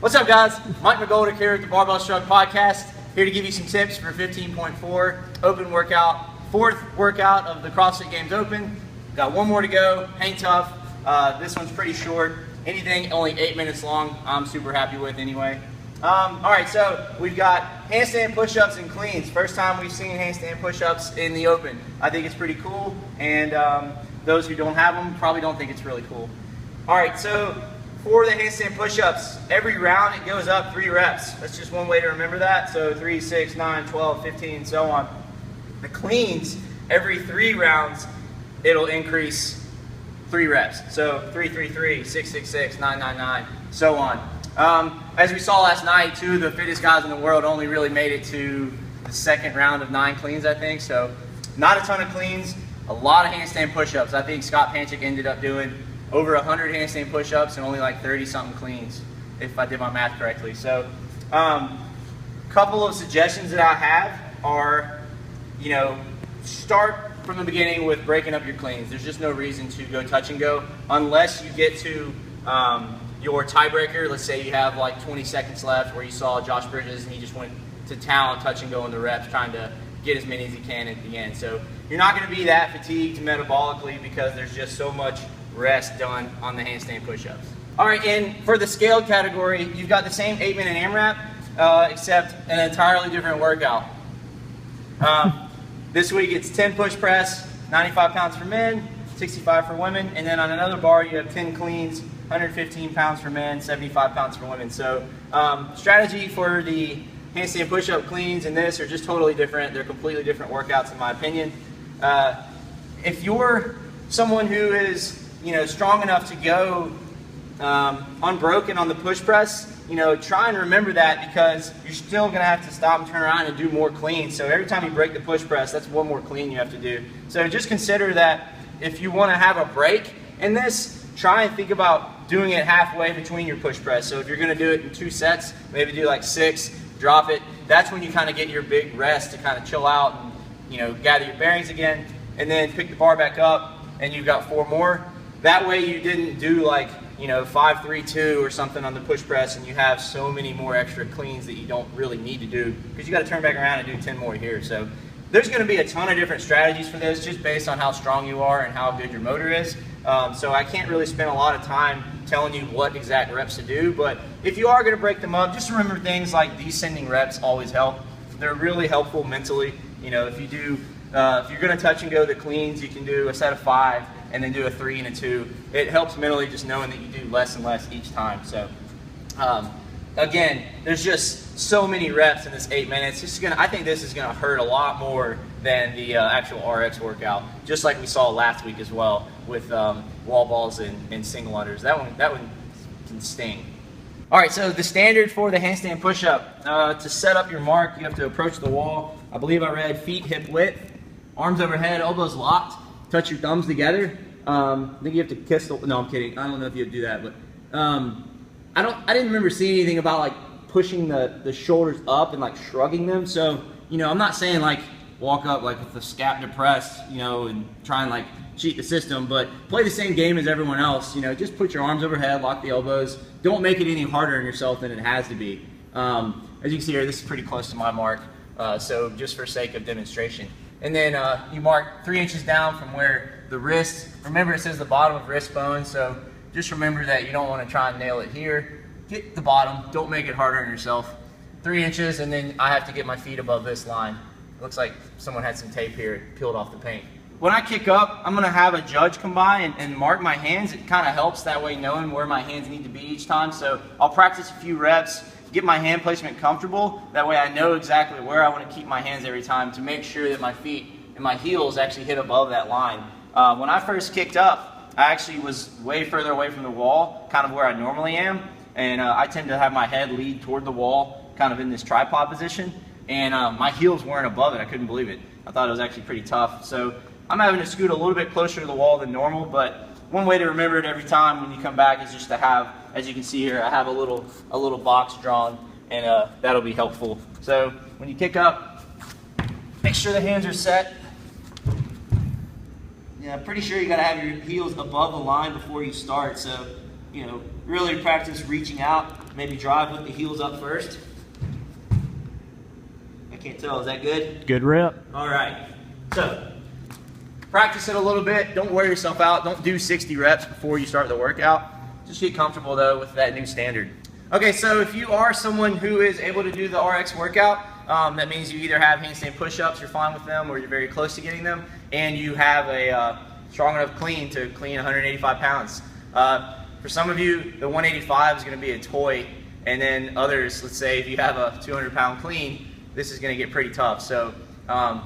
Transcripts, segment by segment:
What's up, guys? Mike McGoldick here at the Barbell Shrugged podcast, here to give you some tips for 15.4 open workout, fourth workout of the CrossFit Games Open. Got one more to go. Hang tough. This one's pretty short. Anything only 8 minutes long, I'm super happy with anyway. All right, so we've got handstand push-ups and cleans. First time we've seen handstand push-ups in the open. I think it's pretty cool, and those who don't have them probably don't think it's really cool. All right, so for the handstand push-ups, every round it goes up 3 reps. That's just one way to remember that. So 3, 6, 9, 12, 15, so on. The cleans, every 3 rounds, it'll increase 3 reps. So 3, 3, 3, 6, 6, 6, 9, 9, 9, so on. As we saw last night, 2 of the fittest guys in the world only really made it to the second round of 9 cleans, I think. So not a ton of cleans, a lot of handstand push-ups. I think Scott Panchik ended up doing over 100 handstand push-ups and only like 30-something cleans, if I did my math correctly. So couple of suggestions that I have are, start from the beginning with breaking up your cleans. There's just no reason to go touch and go unless you get to your tiebreaker. Let's say you have like 20 seconds left, where you saw Josh Bridges and he just went to town touch and go in the reps, trying to get as many as he can at the end. So you're not going to be that fatigued metabolically because there's just so much rest done on the handstand push-ups. All right, and for the scaled category, you've got the same 8-minute AMRAP, except an entirely different workout. This week it's 10 push press, 95 pounds for men, 65 for women, and then on another bar you have 10 cleans, 115 pounds for men, 75 pounds for women. So strategy for the handstand push-up cleans and this are just totally different. They're completely different workouts in my opinion. If you're someone who is strong enough to go unbroken on the push press, try and remember that, because you're still going to have to stop and turn around and do more cleans. So every time you break the push press, that's one more clean you have to do. So just consider that if you want to have a break in this, try and think about doing it halfway between your push press. So if you're going to do it in 2 sets, maybe do like 6, drop it. That's when you kind of get your big rest to kind of chill out and gather your bearings again, and then pick the bar back up and you've got 4 more. That way you didn't do like 5, 3, 2 or something on the push press, and you have so many more extra cleans that you don't really need to do, because you got to turn back around and do 10 more here. So there's going to be a ton of different strategies for this, just based on how strong you are and how good your motor is. So I can't really spend a lot of time telling you what exact reps to do, but if you are going to break them up, just remember things like descending reps always help. They're really helpful mentally. If you're going to touch and go the cleans, you can do a set of 5 and then do a 3 and a 2. It helps mentally just knowing that you do less and less each time. So again, there's just so many reps in this 8 minutes. I think this is going to hurt a lot more than the actual RX workout, just like we saw last week as well with wall balls and single unders. That one can sting. All right, so the standard for the handstand push-up, to set up your mark, you have to approach the wall. I believe I read feet hip width, arms overhead, elbows locked, touch your thumbs together. I think you have to kiss the, no, I'm kidding. I don't know if you have to do that, but I didn't remember seeing anything about like pushing the shoulders up and like shrugging them. So, I'm not saying like walk up like with the scap depressed, and try and like cheat the system, but play the same game as everyone else. Just put your arms overhead, lock the elbows. Don't make it any harder on yourself than it has to be. As you can see here, this is pretty close to my mark, so just for sake of demonstration. And then you mark 3 inches down from where the wrist, remember it says the bottom of wrist bone, so just remember that you don't want to try and nail it here. Get the bottom, don't make it harder on yourself. 3 inches, and then I have to get my feet above this line. It looks like someone had some tape here, peeled off the paint. When I kick up, I'm going to have a judge come by and mark my hands. It kind of helps that way knowing where my hands need to be each time. So I'll practice a few reps, get my hand placement comfortable. That way I know exactly where I want to keep my hands every time to make sure that my feet and my heels actually hit above that line. When I first kicked up, I actually was way further away from the wall, kind of where I normally am. And I tend to have my head lead toward the wall, kind of in this tripod position. And my heels weren't above it. I couldn't believe it. I thought it was actually pretty tough. So I'm having to scoot a little bit closer to the wall than normal, but one way to remember it every time when you come back is just to have, as you can see here, I have a little box drawn, and that'll be helpful. So when you kick up, make sure the hands are set. I'm pretty sure you gotta have your heels above the line before you start. So, really practice reaching out, maybe drive with the heels up first. I can't tell, is that good? Good rep. All right, so practice it a little bit. Don't wear yourself out. Don't do 60 reps before you start the workout. Just get comfortable though with that new standard. Okay, so if you are someone who is able to do the RX workout, that means you either have handstand push-ups, you're fine with them, or you're very close to getting them, and you have a strong enough clean to clean 185 pounds. For some of you, the 185 is going to be a toy, and then others, let's say if you have a 200-pound clean, this is going to get pretty tough. So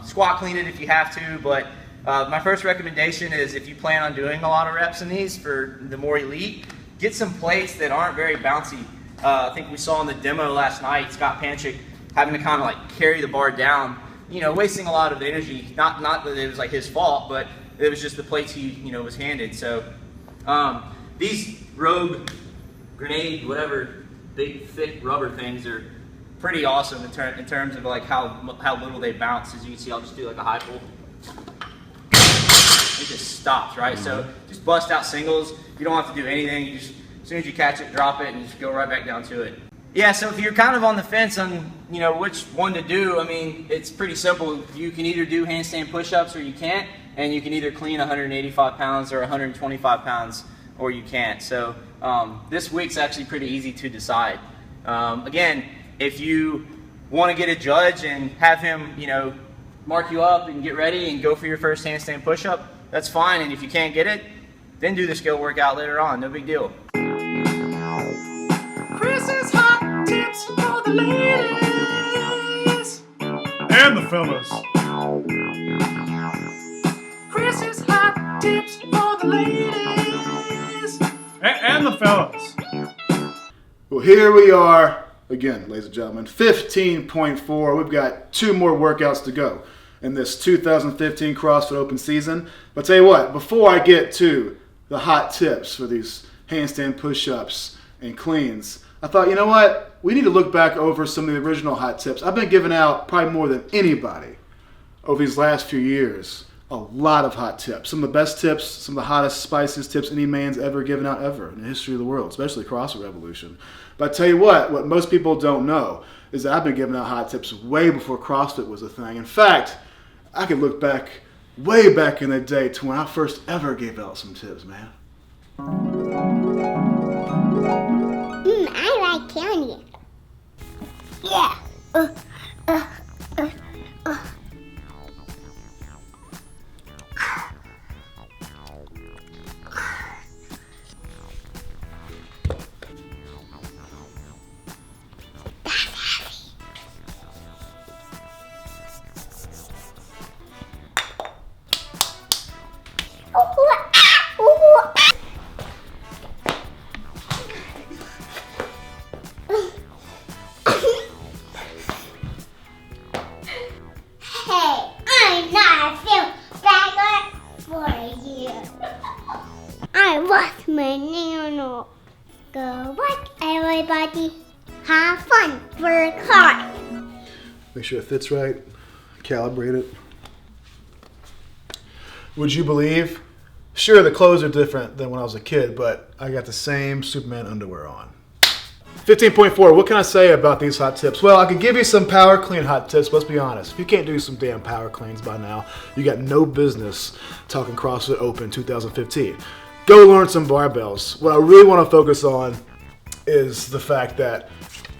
squat clean it if you have to, but my first recommendation is if you plan on doing a lot of reps in these for the more elite, get some plates that aren't very bouncy. I think we saw in the demo last night, Scott Panchik having to kind of like carry the bar down, you know, wasting a lot of energy. Not that it was like his fault, but it was just the plates he, you know, was handed. So these Rogue Grenade, whatever, big thick rubber things are pretty awesome in terms of like how little they bounce. As you can see, I'll just do like a high pull. It just stops, right? So just bust out singles. You don't have to do anything. You just, as soon as you catch it, drop it, and just go right back down to it. Yeah, so if you're kind of on the fence on, you know, which one to do, I mean, it's pretty simple. You can either do handstand push-ups or you can't, and you can either clean 185 pounds or 125 pounds, or you can't. So this week's actually pretty easy to decide. Again, if you want to get a judge and have him, you know, mark you up and get ready and go for your first handstand push-up, that's fine. And if you can't get it, then do the skill workout later on. No big deal. Chris's hot tips for the ladies And the fellas. Chris's hot tips for the ladies And the fellas. Well, here we are again, ladies and gentlemen. 15.4. We've got 2 more workouts to go in this 2015 CrossFit Open season. But tell you what, before I get to the hot tips for these handstand push-ups and cleans, I thought, you know what? We need to look back over some of the original hot tips. I've been giving out probably more than anybody over these last few years. A lot of hot tips. Some of the best tips, some of the hottest, spiciest tips any man's ever given out ever in the history of the world, especially CrossFit Revolution. But I tell you what most people don't know is that I've been giving out hot tips way before CrossFit was a thing. In fact, I could look back, way back in the day to when I first ever gave out some tips, man. I like candy. Yeah. My nano. Go work, everybody. Have fun. Work hard. Make sure it fits right. Calibrate it. Would you believe? Sure, the clothes are different than when I was a kid, but I got the same Superman underwear on. 15.4, what can I say about these hot tips? Well, I could give you some power clean hot tips. Let's be honest. If you can't do some damn power cleans by now, you got no business talking CrossFit Open 2015. Go learn some barbells. What I really want to focus on is the fact that,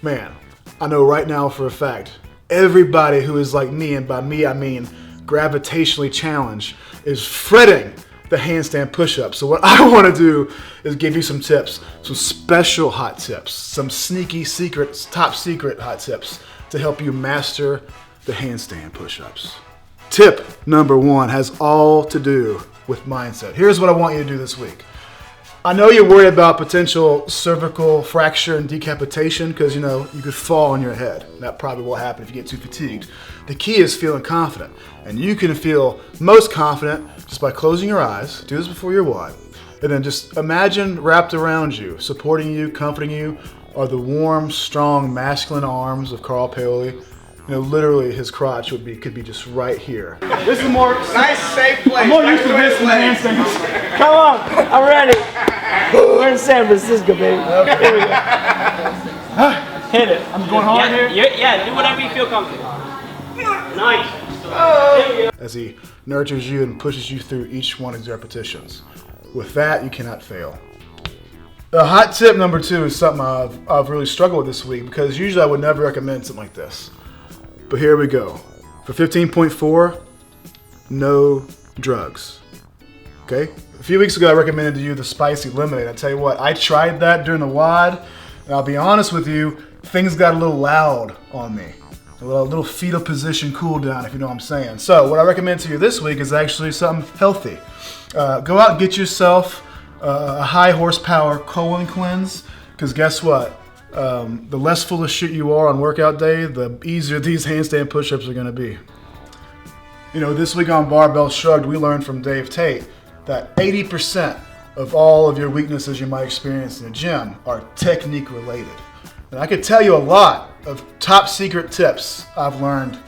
man, I know right now for a fact, everybody who is like me, and by me I mean gravitationally challenged, is fretting the handstand push-up. So what I want to do is give you some tips, some special hot tips, some sneaky secret, top secret hot tips to help you master the handstand push-ups. Tip number 1 has all to do with mindset. Here's what I want you to do this week. I know you're worried about potential cervical fracture and decapitation because, you know, you could fall on your head. That probably will happen if you get too fatigued. The key is feeling confident. And you can feel most confident just by closing your eyes. Do this before your one. And then just imagine wrapped around you, supporting you, comforting you, are the warm, strong, masculine arms of Carl Paoli. You know, literally his crotch could be just right here. This is more Nice, safe place. I'm more used to this than handstands. Come on, I'm ready. We're in San Francisco, baby. Here we go. Hit it. I'm going hard here. Yeah, do whatever you feel comfortable. Nice. As he nurtures you and pushes you through each one of these repetitions. With that, you cannot fail. Hot tip number 2 is something I've really struggled with this week because usually I would never recommend something like this. But here we go. For 15.4, no drugs. Okay? A few weeks ago I recommended to you the spicy lemonade. I tell you what, I tried that during the WOD, and I'll be honest with you, things got a little loud on me. A little fetal position cool down, if you know what I'm saying. So what I recommend to you this week is actually something healthy. Go out and get yourself a high horsepower colon cleanse, because guess what? The less full of shit you are on workout day, the easier these handstand push-ups are gonna be. You know, this week on Barbell Shrugged, we learned from Dave Tate that 80% of all of your weaknesses you might experience in the gym are technique related. And I could tell you a lot of top secret tips I've learned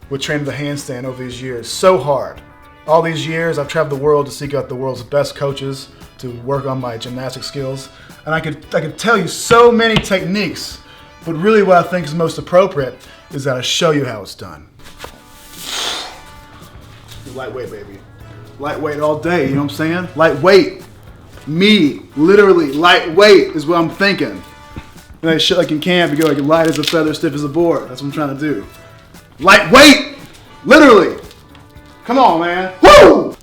with training the handstand over these years. So hard. All these years, I've traveled the world to seek out the world's best coaches to work on my gymnastic skills. And I could tell you so many techniques, but really what I think is most appropriate is that I show you how it's done. Lightweight, baby. Lightweight all day, you know what I'm saying? Lightweight. Me, literally, lightweight is what I'm thinking. And that shit like in camp, you go like light as a feather, stiff as a board. That's what I'm trying to do. Lightweight! Literally! Come on, man. Woo!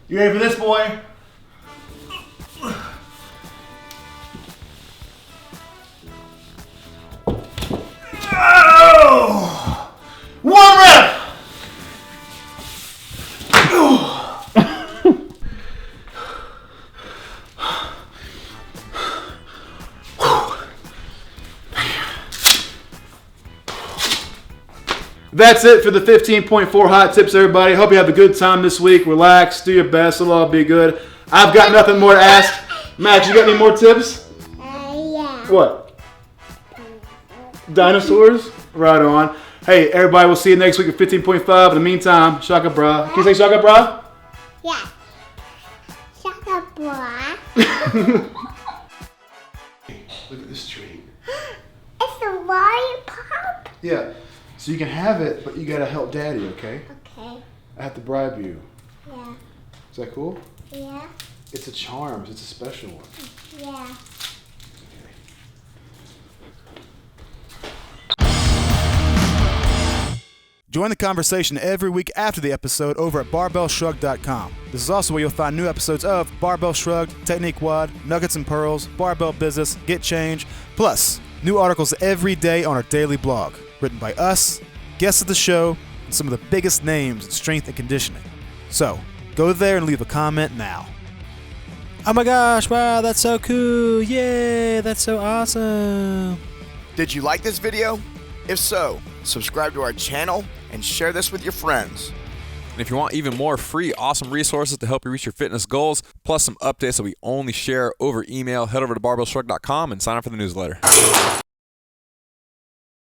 You ready for this, boy? Oh! One rep! That's it for the 15.4 hot tips, everybody. Hope you have a good time this week. Relax, do your best, it'll all be good. I've got nothing more to ask. Max, you got any more tips? Yeah. What? Dinosaurs? Right on. Hey, everybody, we'll see you next week at 15.5. In the meantime, shaka bra. Can you say shaka bra? Yeah. Shut up, boy. Look at this tree. It's a lollipop? Yeah. So you can have it, but you gotta help Daddy, okay? Okay. I have to bribe you. Yeah. Is that cool? Yeah. It's a charms. It's a special one. Yeah. Join the conversation every week after the episode over at barbellshrugged.com. This is also where you'll find new episodes of Barbell Shrugged, Technique WOD, Nuggets and Pearls, Barbell Business, Get Change, plus new articles every day on our daily blog, written by us, guests of the show, and some of the biggest names in strength and conditioning. So, go there and leave a comment now. Oh my gosh, wow, that's so cool. Yay, that's so awesome. Did you like this video? If so, subscribe to our channel and share this with your friends. And if you want even more free, awesome resources to help you reach your fitness goals, plus some updates that we only share over email, head over to barbellshrugged.com and sign up for the newsletter.